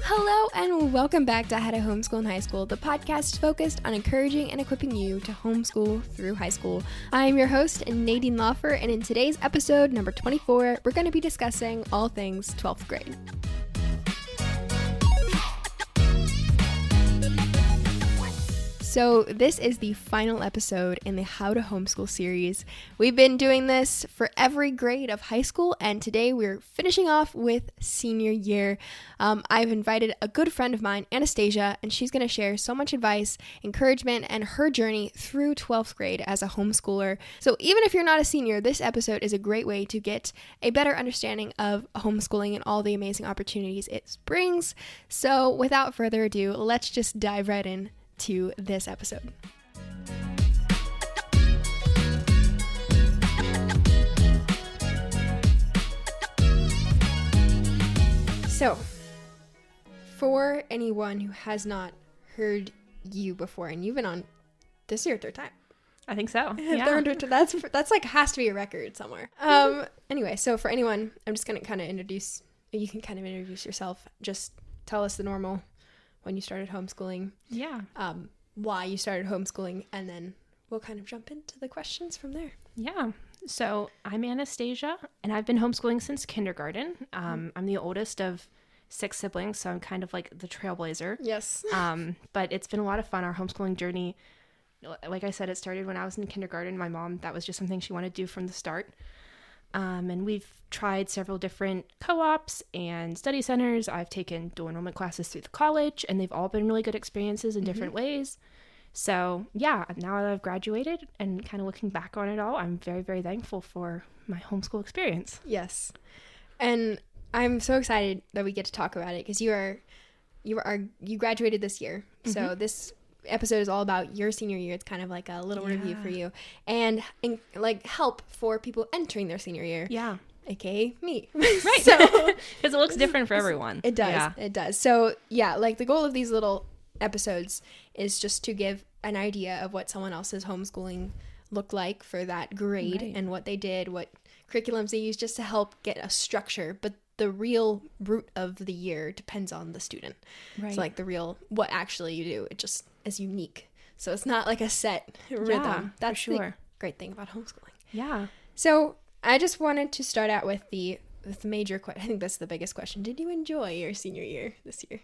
Hello and welcome back to How to Homeschool in High School, the podcast focused on encouraging and equipping you to homeschool through high school. I'm your host, Nadine Lawfer, and in today's episode, number 24, we're going to be discussing all things 12th grade. So this is the final episode in the How to Homeschool series. We've been doing this for every grade of high school, and today we're finishing off with senior year. I've invited a good friend of mine, Anastasia, and she's going to share so much advice, encouragement, and her journey through 12th grade as a homeschooler. So even if you're not a senior, this episode is a great way to get a better understanding of homeschooling and all the amazing opportunities it brings. So without further ado, let's just dive right in to this episode. So, for anyone who has not heard you before, and you've been on, this is your third time. I think so. Yeah. That's like has to be a record somewhere. Anyway, so for anyone, I'm just gonna kind of introduce. You can kind of introduce yourself. Just tell us the normal. When you started homeschooling, why you started homeschooling, and then we'll kind of jump into the questions from there. Yeah. So I'm Anastasia, and I've been homeschooling since kindergarten. I'm the oldest of 6 siblings, so I'm kind of like the trailblazer. Yes. But it's been a lot of fun. Our homeschooling journey, like I said, it started when I was in kindergarten. My mom, that was just something she wanted to do from the start. And we've tried several different co-ops and study centers. I've taken dual enrollment classes through the college, and they've all been really good experiences in different ways. So yeah, now that I've graduated and kind of looking back on it all, I'm very, very thankful for my homeschool experience. Yes. And I'm so excited that we get to talk about it because you graduated this year. So this episode is all about your senior year. It's kind of like a little review for you and like help for people entering their senior year. Yeah. AKA me. Right. So because it looks different for everyone. It does. Yeah. It does. So yeah, like the goal of these little episodes is just to give an idea of what someone else's homeschooling looked like for that grade and what they did, what curriculums they used, just to help get a structure. But the real root of the year depends on the student. Right. So like the real, what actually you do, it just is unique. So it's not like a set rhythm. Yeah, that's for sure. the great thing about homeschooling. Yeah. So I just wanted to start out with the major question. I think that's the biggest question. Did you enjoy your senior year this year?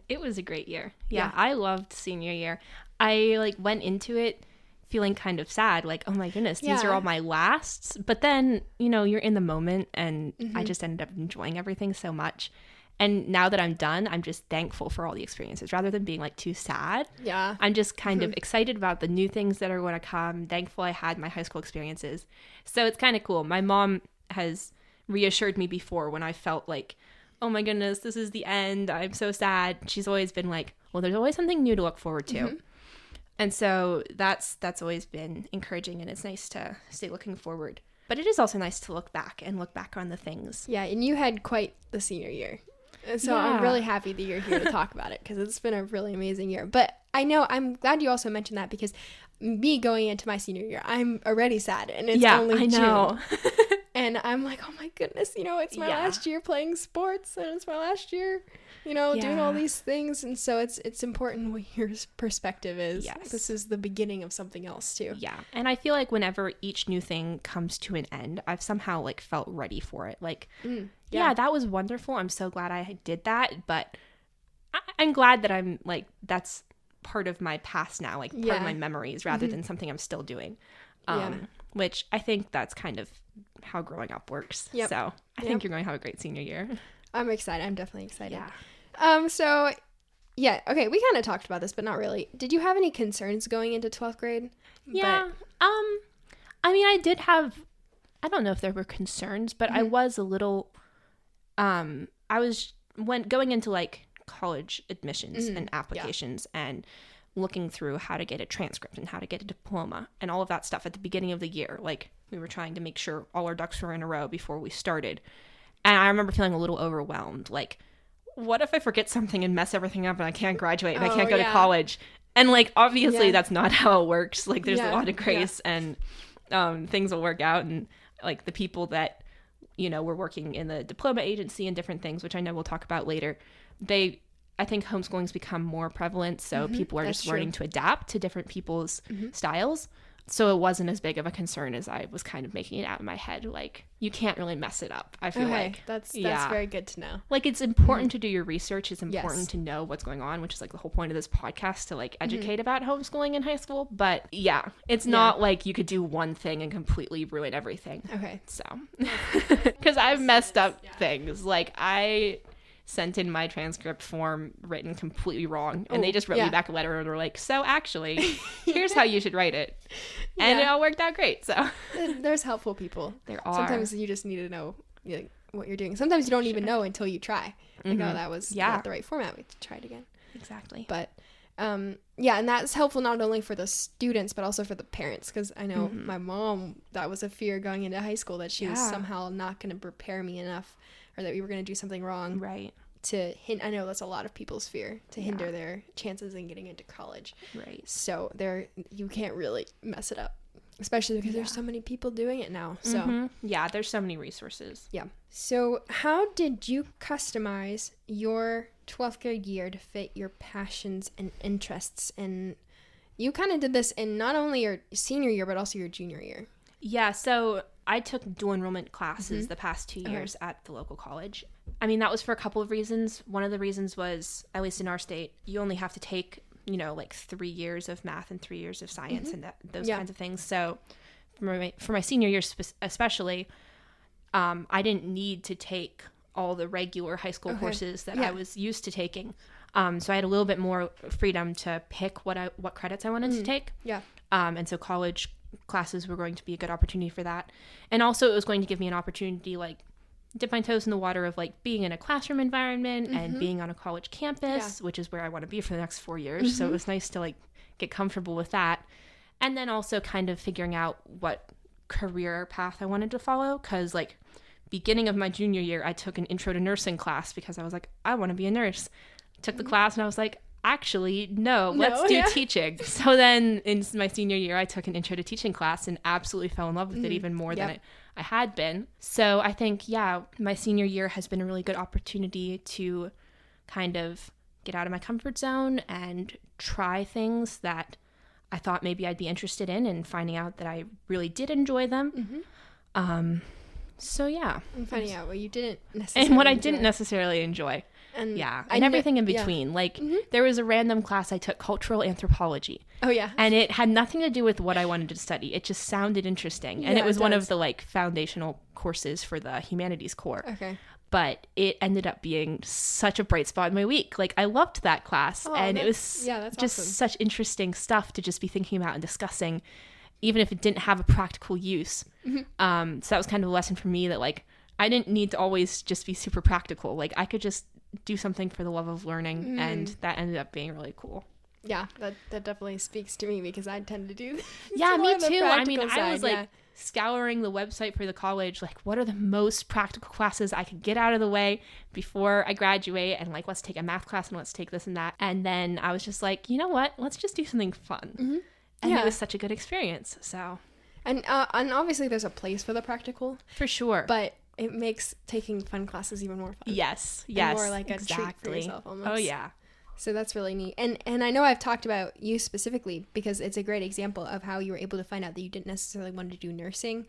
It was a great year. Yeah. I loved senior year. I went into it feeling kind of sad, like, oh my goodness, these are all my lasts. But then, you're in the moment, and I just ended up enjoying everything so much. And now that I'm done, I'm just thankful for all the experiences rather than being too sad. Yeah. I'm just kind of excited about the new things that are going to come. Thankful I had my high school experiences. So it's kind of cool. My mom has reassured me before when I felt like, oh my goodness, this is the end. I'm so sad. She's always been like, well, there's always something new to look forward to. And so that's always been encouraging, and it's nice to stay looking forward. But it is also nice to look back on the things. Yeah, and you had quite the senior year. So I'm really happy that you're here to talk about it because it's been a really amazing year. But I'm glad you also mentioned that because me going into my senior year, I'm already sad, and it's only June. And I'm like, oh my goodness, it's my last year playing sports, and it's my last year, doing all these things. And so it's important what your perspective is. Yes. This is the beginning of something else too. Yeah. And I feel like whenever each new thing comes to an end, I've somehow felt ready for it. That was wonderful. I'm so glad I did that. But I'm glad that I'm that's part of my past now, part of my memories rather than something I'm still doing. Which I think that's kind of how growing up works. Yep. So I think you're going to have a great senior year. I'm excited. I'm definitely excited. Yeah. So yeah. Okay. We kind of talked about this, but not really. Did you have any concerns going into 12th grade? Yeah. I mean, I did have, I don't know if there were concerns, but I was a little, I was going into college admissions and applications and looking through how to get a transcript and how to get a diploma and all of that stuff at the beginning of the year. We were trying to make sure all our ducks were in a row before we started. And I remember feeling a little overwhelmed. What if I forget something and mess everything up and I can't graduate and I can't go to college? And obviously that's not how it works. There's a lot of grace and things will work out. And the people that were working in the diploma agency and different things, which I know we'll talk about later, I think homeschooling's become more prevalent, so people are just learning to adapt to different people's styles. So it wasn't as big of a concern as I was kind of making it out in my head. Like, you can't really mess it up, I feel like. That's very good to know. Like, it's important to do your research. It's important to know what's going on, which is, like, the whole point of this podcast, to, like, educate about homeschooling in high school. But, yeah, it's not like you could do one thing and completely ruin everything. Okay. So, because I've messed up things. Like, I sent in my transcript form written completely wrong, and they just wrote me back a letter and were like, so actually here's how you should write it, and it all worked out great. So there's helpful people. There are. Sometimes you just need to know what you're doing. Sometimes you don't even know until you try, like, oh, that was not the right format, we have to try it again. Exactly. But and that's helpful not only for the students but also for the parents, because I know my mom, that was a fear going into high school, that she was somehow not going to prepare me enough, or that we were going to do something wrong. Right. I know that's a lot of people's fear, to hinder their chances in getting into college. Right. So you can't really mess it up, especially because there's so many people doing it now. So yeah, there's so many resources. Yeah. So how did you customize your 12th grade year to fit your passions and interests? And you kind of did this in not only your senior year, but also your junior year. Yeah, so I took dual enrollment classes the past 2 years at the local college. I mean, that was for a couple of reasons. One of the reasons was, at least in our state, you only have to take, like 3 years of math and 3 years of science and those kinds of things. So for my senior year especially, I didn't need to take all the regular high school courses that I was used to taking. So I had a little bit more freedom to pick what credits I wanted to take. Yeah. And so college classes were going to be a good opportunity for that. And also it was going to give me an opportunity, like, dip my toes in the water of, like, being in a classroom environment and being on a college campus, which is where I want to be for the next 4 years. So it was nice to, like, get comfortable with that. And then also kind of figuring out what career path I wanted to follow, because, like, beginning of my junior year, I took an intro to nursing class because I was like, I want to be a nurse. Took the class and I was like, actually, no, let's do teaching. So then in my senior year, I took an intro to teaching class and absolutely fell in love with it even more than I had been. So I think, my senior year has been a really good opportunity to kind of get out of my comfort zone and try things that I thought maybe I'd be interested in, and finding out that I really did enjoy them. So yeah. And finding out what you didn't necessarily and what I didn't necessarily enjoy. And everything in between. Like, there was a random class I took, cultural anthropology. Oh, yeah. And it had nothing to do with what I wanted to study. It just sounded interesting. And it was one of the, like, foundational courses for the humanities core. Okay. But it ended up being such a bright spot in my week. Like, I loved that class. And it was just awesome. Such interesting stuff to just be thinking about and discussing, even if it didn't have a practical use. So that was kind of a lesson for me that, like, I didn't need to always just be super practical. Like, I could just do something for the love of learning, and that ended up being really cool. Yeah, that definitely speaks to me, because I tend to do me too. I mean, I was like scouring the website for the college, like, what are the most practical classes I could get out of the way before I graduate, and, like, let's take a math class and let's take this and that. And then I was just like, you know what, let's just do something fun. And it was such a good experience. So and obviously there's a place for the practical, for sure, but it makes taking fun classes even more fun. Yes, and more like a treat for yourself almost. Oh, yeah. So that's really neat. And I know I've talked about you specifically because it's a great example of how you were able to find out that you didn't necessarily want to do nursing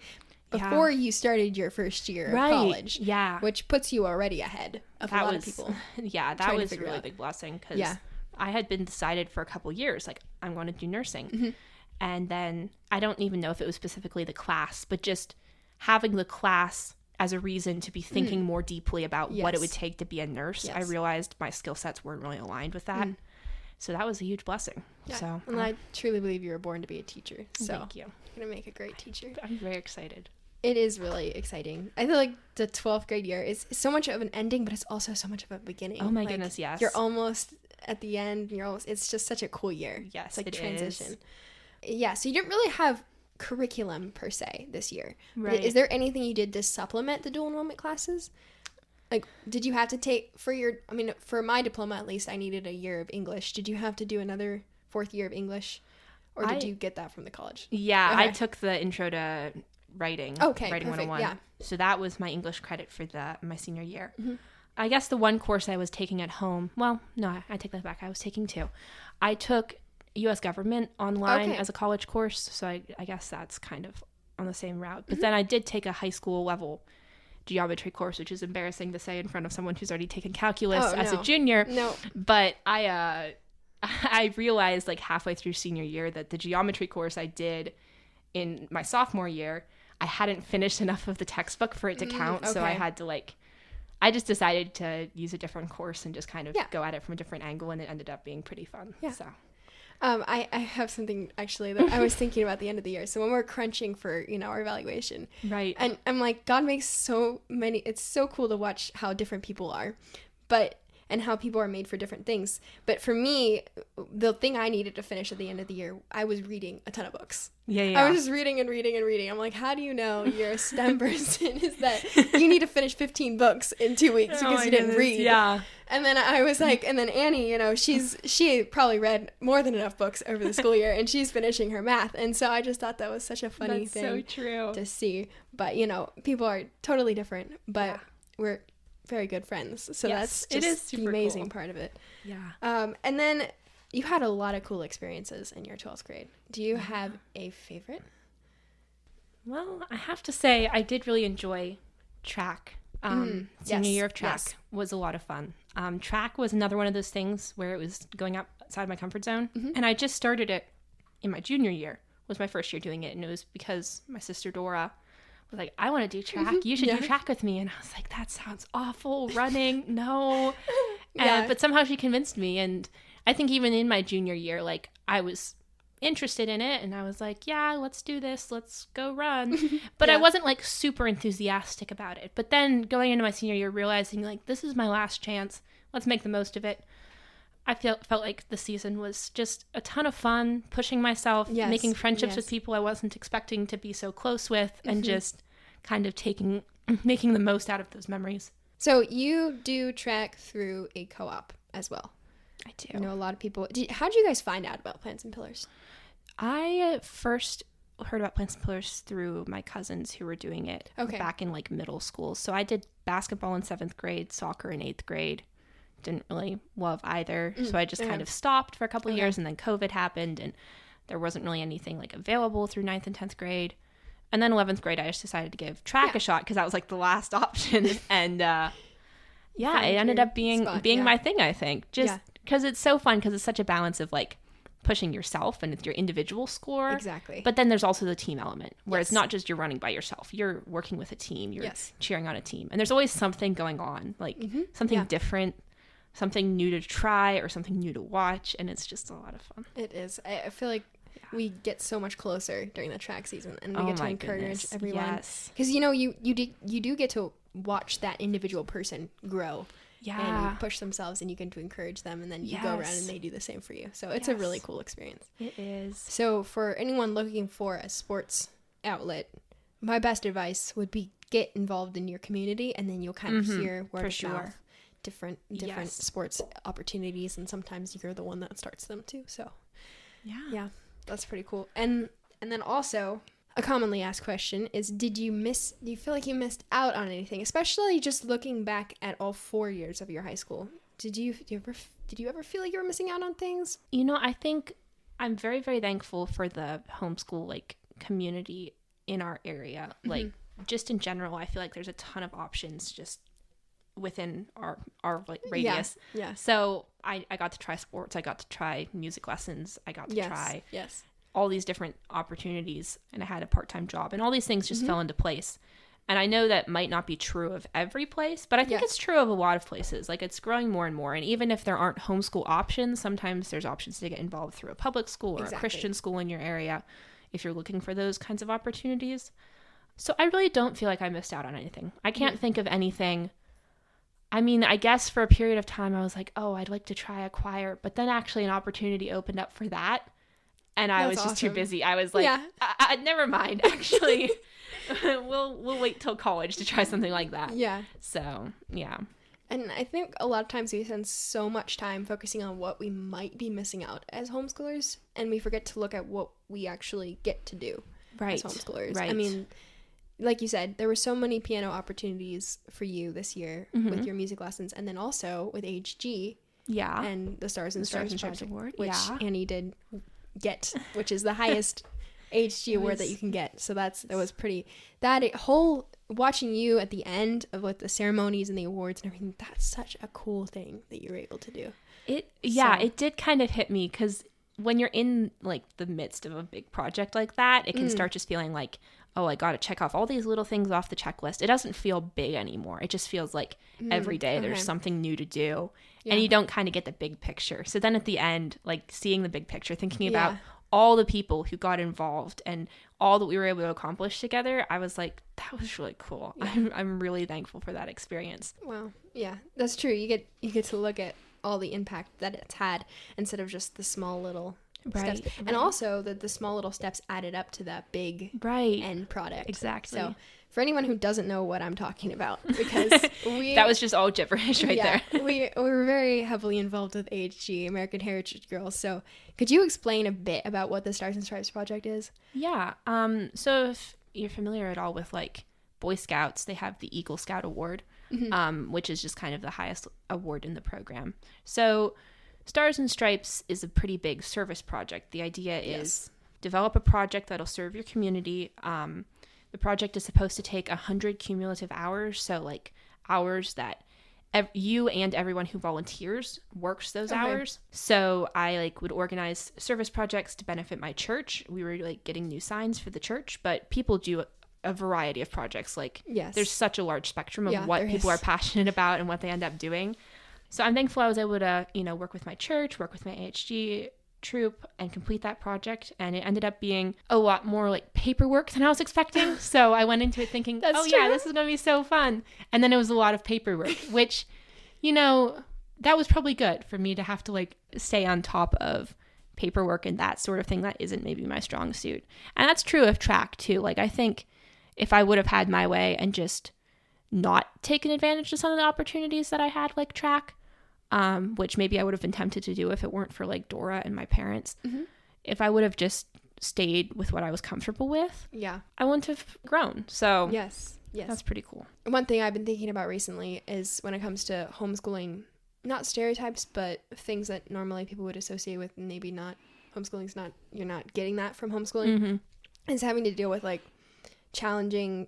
before you started your first year of college. Yeah. Which puts you already ahead of a lot of people. Yeah, that was a really big blessing, because I had been decided for a couple years, like, I'm going to do nursing. And then I don't even know if it was specifically the class, but just having the class as a reason to be thinking more deeply about what it would take to be a nurse. I realized my skill sets weren't really aligned with that. So that was a huge blessing. Yeah. So, and I truly believe you were born to be a teacher. So thank you. You're going to make a great teacher. I'm very excited. It is really exciting. I feel like the 12th grade year is so much of an ending, but it's also so much of a beginning. Oh my goodness, yes. You're almost at the end. It's just such a cool year. Yes, it's like it transition. Is. Yeah, so you didn't really have curriculum per se this year. Right. Is there anything you did to supplement the dual enrollment classes? Like, did you have to take for my diploma at least, I needed a year of English. Did you have to do another 4th year of English, or did you get that from the college? Yeah, okay. I took the intro to writing. Okay, Writing perfect, 101. yeah. So that was my English credit for my senior year. I guess the one course I was taking at home, well, no, I take that back. I was taking 2. I took U.S. government online as a college course, so I guess that's kind of on the same route. But then I did take a high school level geometry course, which is embarrassing to say in front of someone who's already taken calculus as a junior. No. But I realized like halfway through senior year that the geometry course I did in my sophomore year, I hadn't finished enough of the textbook for it to count. So I had to I just decided to use a different course and just kind of go at it from a different angle, and it ended up being pretty fun. Yeah. So. I have something actually that I was thinking about the end of the year. So when we're crunching for, our evaluation. Right. And I'm like, God makes so many, it's so cool to watch how different people are, and how people are made for different things. But for me, the thing I needed to finish at the end of the year, I was reading a ton of books. Yeah. I was just reading and reading and reading. I'm like, how do you know you're a STEM person? Is that you need to finish 15 books in 2 weeks because you didn't read. Yeah. And then I was like, and then Annie, she probably read more than enough books over the school year, and she's finishing her math. And so I just thought that was such a funny thing to see. But, people are totally different, but we're very good friends. So that's just the amazing part of it. Yeah. And then you had a lot of cool experiences in your 12th grade. Do you have a favorite? Well, I have to say I did really enjoy track. Senior year of track was a lot of fun. Track was another one of those things where it was going outside my comfort zone. And I just started it in my junior year, was my first year doing it. And it was because my sister Dora was like, I want to do track. You should do track with me. And I was like, that sounds awful. Running. No. But somehow she convinced me. And I think even in my junior year, I was interested in it, and I was like, yeah, let's do this. Let's go run. But I wasn't super enthusiastic about it. But then going into my senior year, realizing this is my last chance. Let's make the most of it. I felt like the season was just a ton of fun, pushing myself, making friendships with people I wasn't expecting to be so close with, and just kind of making the most out of those memories. So you do track through a co-op as well. I do. I know a lot of people. How did you guys find out about Plants and Pillars? I first heard about Plants and Pillars through my cousins who were doing it back in middle school. So I did basketball in 7th grade, soccer in 8th grade. Didn't really love either. So I just kind of stopped for a couple of years, and then COVID happened, and there wasn't really anything available through 9th and 10th grade. And then 11th grade, I just decided to give track a shot because that was the last option. And it ended up being my thing, I think. Just because it's so fun, because it's such a balance of pushing yourself and it's your individual score. Exactly. But then there's also the team element where it's not just you're running by yourself. You're working with a team. You're cheering on a team. And there's always something going on, something different, something new to try or something new to watch. And it's just a lot of fun. It is. I feel like we get so much closer during the track season, and we get to encourage everyone. Yes. Because, you do get to watch that individual person grow. Yeah. And push themselves, and you get to encourage them, and then you go around and they do the same for you. So it's a really cool experience. It is. So for anyone looking for a sports outlet, my best advice would be get involved in your community, and then you'll kind of hear word of mouth different sports opportunities, and sometimes you're the one that starts them too. So yeah, that's pretty cool. And then also, a commonly asked question is, do you feel like you missed out on anything, especially just looking back at all 4 years of your high school? Did you ever feel like you were missing out on things? I think I'm very, very thankful for the homeschool community in our area. Just in general, I feel like there's a ton of options just within our radius. Yeah. So I got to try sports. I got to try music lessons. I got to try all these different opportunities, and I had a part-time job, and all these things just fell into place. And I know that might not be true of every place, but I think it's true of a lot of places. It's growing more and more. And even if there aren't homeschool options, sometimes there's options to get involved through a public school or a Christian school in your area if you're looking for those kinds of opportunities. So I really don't feel like I missed out on anything. I can't think of anything. I mean, I guess for a period of time I was like, oh, I'd like to try a choir, but then actually an opportunity opened up for that. And I was just too busy. I was like, never mind, actually. we'll wait till college to try something like that. Yeah. So, yeah. And I think a lot of times we spend so much time focusing on what we might be missing out as homeschoolers, and we forget to look at what we actually get to do as homeschoolers. Right. I mean, like you said, there were so many piano opportunities for you this year with your music lessons, and then also with HG. Yeah. And the Stars and Stripes Award, which Annie did get, which is the highest HG award that you can get. So that was pretty, watching you at the end of like the ceremonies and the awards and everything, that's such a cool thing that you were able to do. It did kind of hit me, because when you're in like the midst of a big project like that, it can start just feeling like, oh, I got to check off all these little things off the checklist. It doesn't feel big anymore. It just feels like every day there's something new to do, and you don't kind of get the big picture. So then at the end, like seeing the big picture, thinking about all the people who got involved and all that we were able to accomplish together, I was like, that was really cool. Yeah. I'm really thankful for that experience. Wow. Yeah, that's true. You get to look at all the impact that it's had instead of just the small little steps. And also that the small little steps added up to that big end product. Exactly. So for anyone who doesn't know what I'm talking about, because that was just all gibberish there. we were very heavily involved with AHG, American Heritage Girls. So could you explain a bit about what the Stars and Stripes project is? Yeah. So if you're familiar at all with like Boy Scouts, they have the Eagle Scout Award, which is just kind of the highest award in the program. So Stars and Stripes is a pretty big service project. The idea is develop a project that'll serve your community. The project is supposed to take 100 cumulative hours, so like hours that you and everyone who volunteers works those hours. So I like would organize service projects to benefit my church. We were like getting new signs for the church, but people do a variety of projects. Like there's such a large spectrum of what people are passionate about and what they end up doing. So I'm thankful I was able to, work with my church, work with my AHG troop and complete that project. And it ended up being a lot more like paperwork than I was expecting. So I went into it thinking, this is going to be so fun. And then it was a lot of paperwork, which, that was probably good for me to have to like stay on top of paperwork and that sort of thing. That isn't maybe my strong suit. And that's true of track too. Like I think if I would have had my way and just not taken advantage of some of the opportunities that I had, like track, which maybe I would have been tempted to do if it weren't for like Dora and my parents. If I would have just stayed with what I was comfortable with, I wouldn't have grown. So yes, that's pretty cool. One thing I've been thinking about recently is when it comes to homeschooling, not stereotypes, but things that normally people would associate with, maybe not homeschooling's not, you're not getting that from homeschooling, is having to deal with like challenging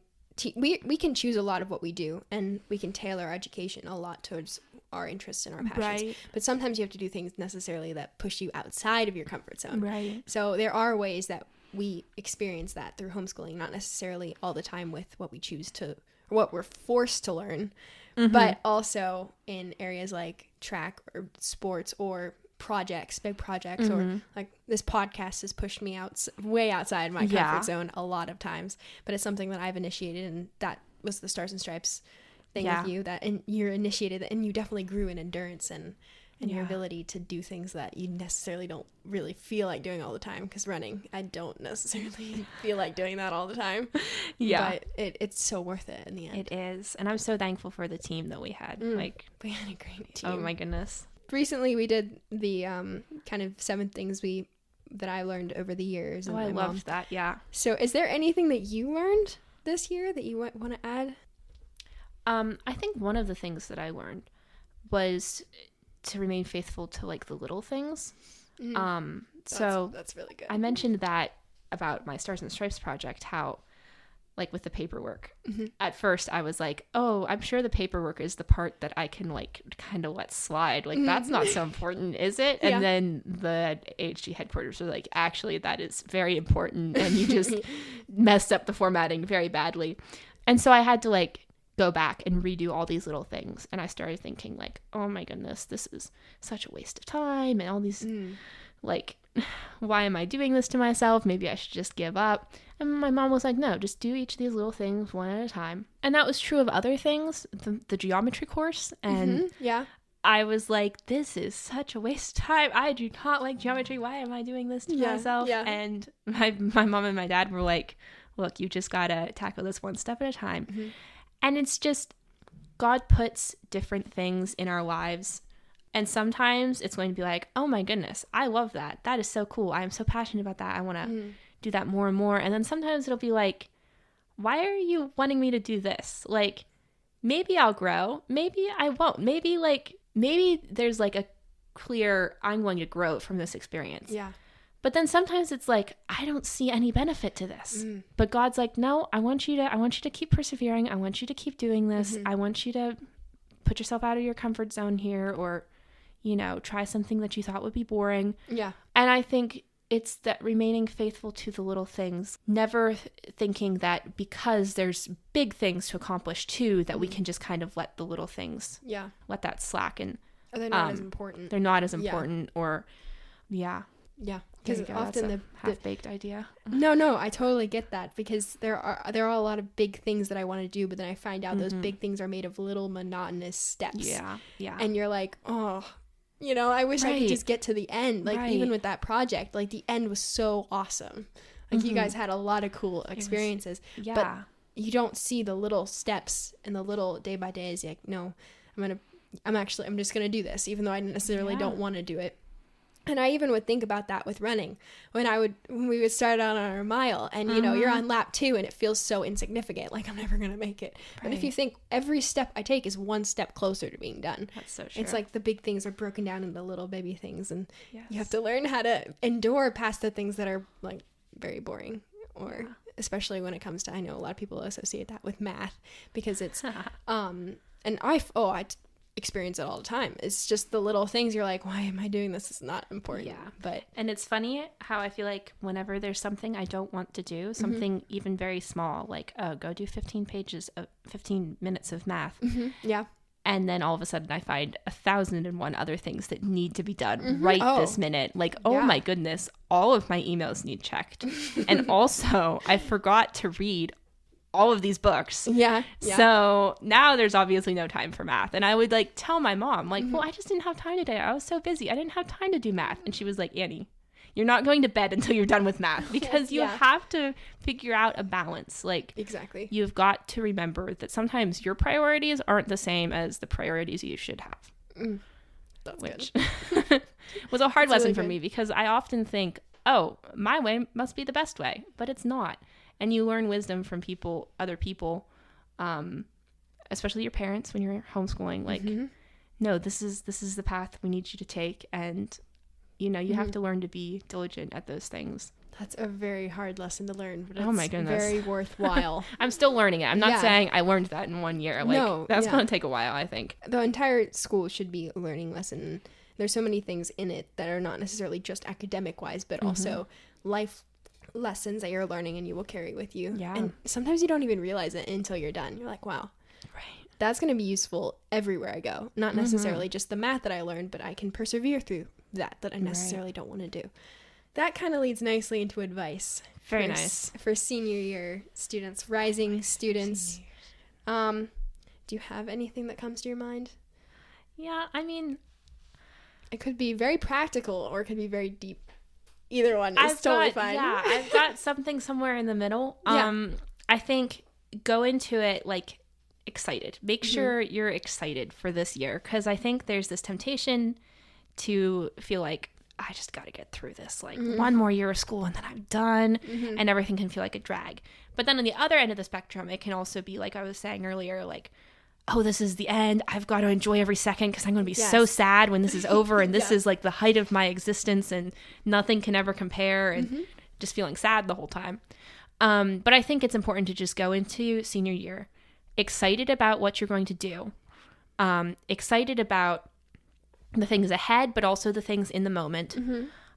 we can choose a lot of what we do, and we can tailor our education a lot towards our interests and our passions. But sometimes you have to do things necessarily that push you outside of your comfort zone. So there are ways that we experience that through homeschooling, not necessarily all the time with what we choose to, or what we're forced to learn, but also in areas like track or sports or big projects, or like this podcast has pushed me way outside my comfort zone a lot of times, but it's something that I've initiated, and that was the Stars and Stripes thing with you, that and you're initiated, and you definitely grew in endurance and your ability to do things that you necessarily don't really feel like doing all the time, because running, I don't necessarily feel like doing that all the time, but it's so worth it in the end. It is, and I'm so thankful for the team that we had. Like we had a great team. Oh my goodness. Recently we did the kind of 7 things that I learned over the years. And I loved that. So is there anything that you learned this year that you want to add? I think one of the things that I learned was to remain faithful to like the little things. So that's really good. I mentioned that about my Stars and Stripes project, how like with the paperwork, at first I was like, oh, I'm sure the paperwork is the part that I can like kind of let slide. Like that's not so important, is it? And then the HG headquarters were like, actually, that is very important. And you just messed up the formatting very badly. And so I had to like go back and redo all these little things. And I started thinking like, oh my goodness, this is such a waste of time. And all these like, why am I doing this to myself? Maybe I should just give up. And my mom was like, no, just do each of these little things one at a time. And that was true of other things, the geometry course. And I was like, this is such a waste of time. I do not like geometry. Why am I doing this to myself? And my mom and my dad were like, look, you just got to tackle this one step at a time. And it's just, God puts different things in our lives. And sometimes it's going to be like, oh my goodness, I love that. That is so cool. I am so passionate about that. I want to do that more and more. And then sometimes it'll be like, why are you wanting me to do this? Like, maybe I'll grow. Maybe I won't. Maybe there's like a clear, I'm going to grow from this experience. Yeah. But then sometimes it's like, I don't see any benefit to this. But God's like, no, I want you to keep persevering. I want you to keep doing this. I want you to put yourself out of your comfort zone here, or, you know, try something that you thought would be boring. Yeah. And I think it's that remaining faithful to the little things, never thinking that because there's big things to accomplish too, that we can just kind of let the little things, let that slack. And or they're not as important. They're not as important, or, Yeah, because often the half-baked idea. No, I totally get that, because there are a lot of big things that I want to do, but then I find out those big things are made of little monotonous steps. Yeah. And you're like, oh, you know, I wish I could just get to the end. Like even with that project, like the end was so awesome. Like you guys had a lot of cool experiences. But you don't see the little steps and the little day by days. Like, no, I'm just gonna do this, even though I necessarily don't want to do it. And I even would think about that with running when we would start out on our mile, and you know, you're on lap 2 and it feels so insignificant, like I'm never going to make it. But if you think every step I take is one step closer to being done, that's so true. It's like the big things are broken down into little baby things, and you have to learn how to endure past the things that are like very boring, or especially when it comes to, I know a lot of people associate that with math, because it's, and I experience it all the time. It's just the little things you're like, why am I doing this? It's not important. And it's funny how I feel like whenever there's something I don't want to do, something even very small, like, oh, go do 15 minutes of math. And then all of a sudden I find 1,001 other things that need to be done this minute. Like, oh my goodness, all of my emails need checked. And also I forgot to read all of these books. So now there's obviously no time for math. And I would like tell my mom, like, well, I just didn't have time today. I was so busy. I didn't have time to do math. And she was like, Annie, you're not going to bed until you're done with math, because you have to figure out a balance. Like, exactly. You've got to remember that sometimes your priorities aren't the same as the priorities you should have. That's which was a hard lesson for me, because I often think, oh, my way must be the best way, but it's not. And you learn wisdom from other people, especially your parents when you're homeschooling. Like, no, this is the path we need you to take. And, you know, you have to learn to be diligent at those things. That's a very hard lesson to learn, but it's oh my goodness, very worthwhile. I'm still learning it. I'm not saying I learned that in 1 year. Like, that's going to take a while, I think. The entire school should be a learning lesson. There's so many things in it that are not necessarily just academic wise, but also life lessons that you're learning and you will carry with you. And sometimes you don't even realize it until you're done. You're like, wow, that's going to be useful everywhere I go. Not necessarily just the math that I learned, but I can persevere through that I necessarily don't want to do. That kind of leads nicely into advice. Very nice. For senior year students, rising students. Do you have anything that comes to your mind? Yeah, I mean, it could be very practical or it could be very deep. Either one is totally fine. Yeah, I've got something somewhere in the middle. I think go into it like excited. Make sure you're excited for this year, because I think there's this temptation to feel like, I just got to get through this, like one more year of school and then I'm done, and everything can feel like a drag. But then on the other end of the spectrum, it can also be like I was saying earlier, like, oh, this is the end. I've got to enjoy every second, because I'm going to be so sad when this is over, and this is like the height of my existence and nothing can ever compare, and just feeling sad the whole time. But I think it's important to just go into senior year excited about what you're going to do, excited about the things ahead, but also the things in the moment.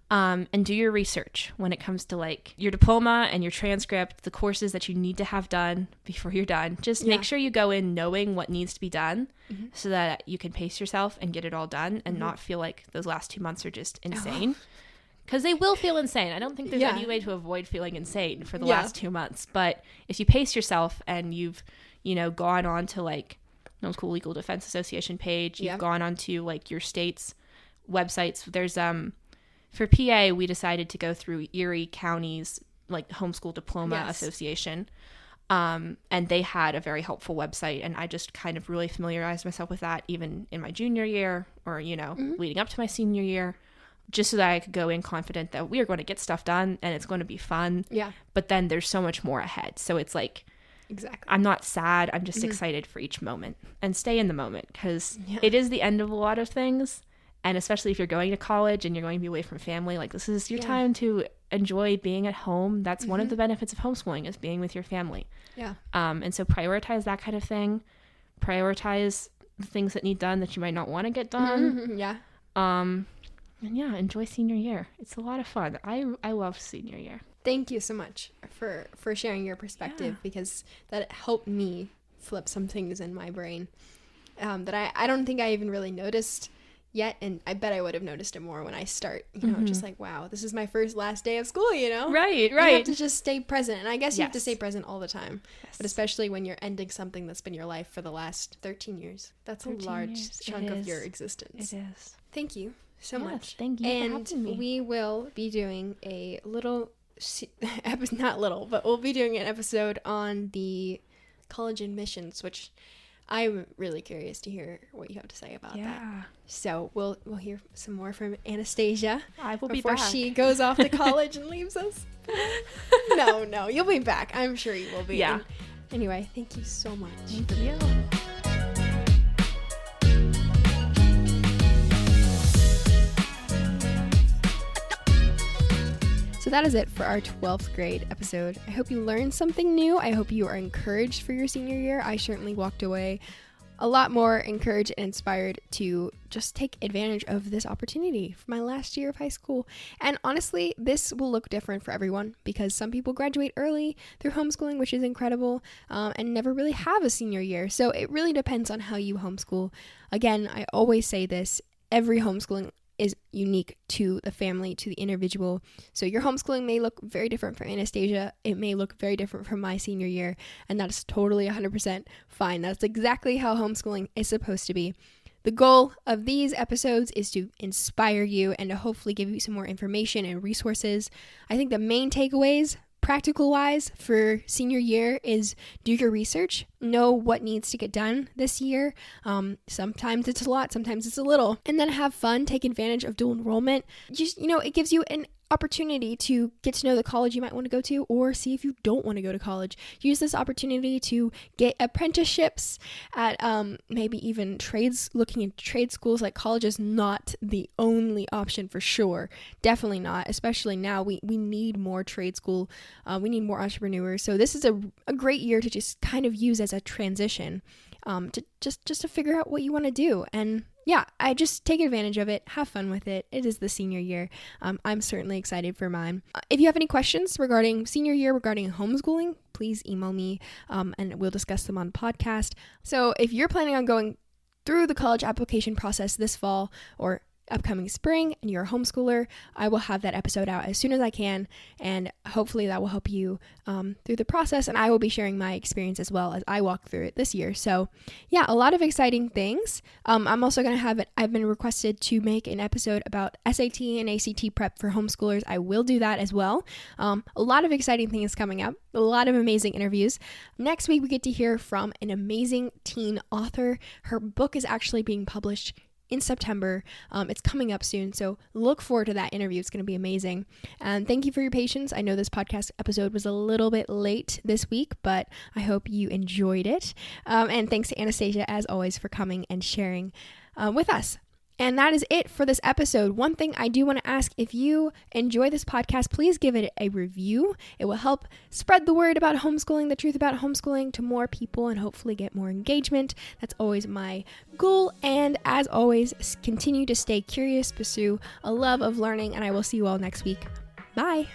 And do your research when it comes to like your diploma and your transcript, the courses that you need to have done before you're done. Just make sure you go in knowing what needs to be done, so that you can pace yourself and get it all done, and not feel like those last 2 months are just insane. Because they will feel insane. I don't think there's any way to avoid feeling insane for the last 2 months. But if you pace yourself and you've, you know, gone on to like Homeschool Legal Defense Association page, you've gone on to like your state's websites. There's for PA, we decided to go through Erie County's like Homeschool Diploma Association. And they had a very helpful website, and I just kind of really familiarized myself with that even in my junior year, or, you know, leading up to my senior year, just so that I could go in confident that we are going to get stuff done and it's going to be fun. But then there's so much more ahead. So it's like, exactly. I'm not sad. I'm just excited for each moment, and stay in the moment, because it is the end of a lot of things. And especially if you're going to college and you're going to be away from family, like this is your time to enjoy being at home. That's one of the benefits of homeschooling, is being with your family. Yeah. And so prioritize that kind of thing. Prioritize the things that need done that you might not want to get done. Yeah. And yeah, enjoy senior year. It's a lot of fun. I love senior year. Thank you so much for sharing your perspective, because that helped me flip some things in my brain that I don't think I even really noticed yet, and I bet I would have noticed it more when I start, just like, wow, this is my last day of school, Right. You have to just stay present, and I guess you have to Yes. stay present all the time, but especially when you're ending something that's been your life for the last 13 years. That's a 13 large years. chunk It of is. your existence. It is. Thank you so Yes, much. thank you for having me. We will be doing a little not little, but we'll be doing an episode on the college admissions, which I'm really curious to hear what you have to say about that. So we'll hear some more from Anastasia. I will be before back. she goes off to college and leaves us. No, you'll be back. I'm sure you will be. Yeah. And anyway, thank you so much. Thank you. So that is it for our 12th grade episode. I hope you learned something new. I hope you are encouraged for your senior year. I certainly walked away a lot more encouraged and inspired to just take advantage of this opportunity for my last year of high school. And honestly, this will look different for everyone, because some people graduate early through homeschooling, which is incredible, and never really have a senior year. So it really depends on how you homeschool. Again, I always say this, every homeschooling is unique to the family, to the individual. So your homeschooling may look very different from Anastasia. It may look very different from my senior year, and that is totally 100% fine. That's exactly how homeschooling is supposed to be. The goal of these episodes is to inspire you and to hopefully give you some more information and resources. I think the main takeaways, practical wise, for senior year is do your research, know what needs to get done this year. Sometimes it's a lot, sometimes it's a little, and then have fun, take advantage of dual enrollment. Just, it gives you an opportunity to get to know the college you might want to go to, or see if you don't want to go to college. Use this opportunity to get apprenticeships at maybe even trades, looking into trade schools. Like, college is not the only option for sure. Definitely not, especially now. We need more trade school. We need more entrepreneurs. So this is a great year to just kind of use as a transition to just to figure out what you want to do. And yeah, I just take advantage of it. Have fun with it. It is the senior year. I'm certainly excited for mine. If you have any questions regarding senior year, regarding homeschooling, please email me and we'll discuss them on podcast. So if you're planning on going through the college application process this fall or upcoming spring and you're a homeschooler, I will have that episode out as soon as I can, and hopefully that will help you through the process, and I will be sharing my experience as well as I walk through it this year. So yeah, a lot of exciting things. I'm also going to have I've been requested to make an episode about SAT and ACT prep for homeschoolers. I will do that as well. A lot of exciting things coming up, a lot of amazing interviews. Next week we get to hear from an amazing teen author. Her book is actually being published in September. It's coming up soon, so look forward to that interview. It's going to be amazing. And thank you for your patience. I know this podcast episode was a little bit late this week, but I hope you enjoyed it. And thanks to Anastasia, as always, for coming and sharing with us. And that is it for this episode. One thing I do want to ask, if you enjoy this podcast, please give it a review. It will help spread the word about homeschooling, the truth about homeschooling, to more people and hopefully get more engagement. That's always my goal. And as always, continue to stay curious, pursue a love of learning, and I will see you all next week. Bye.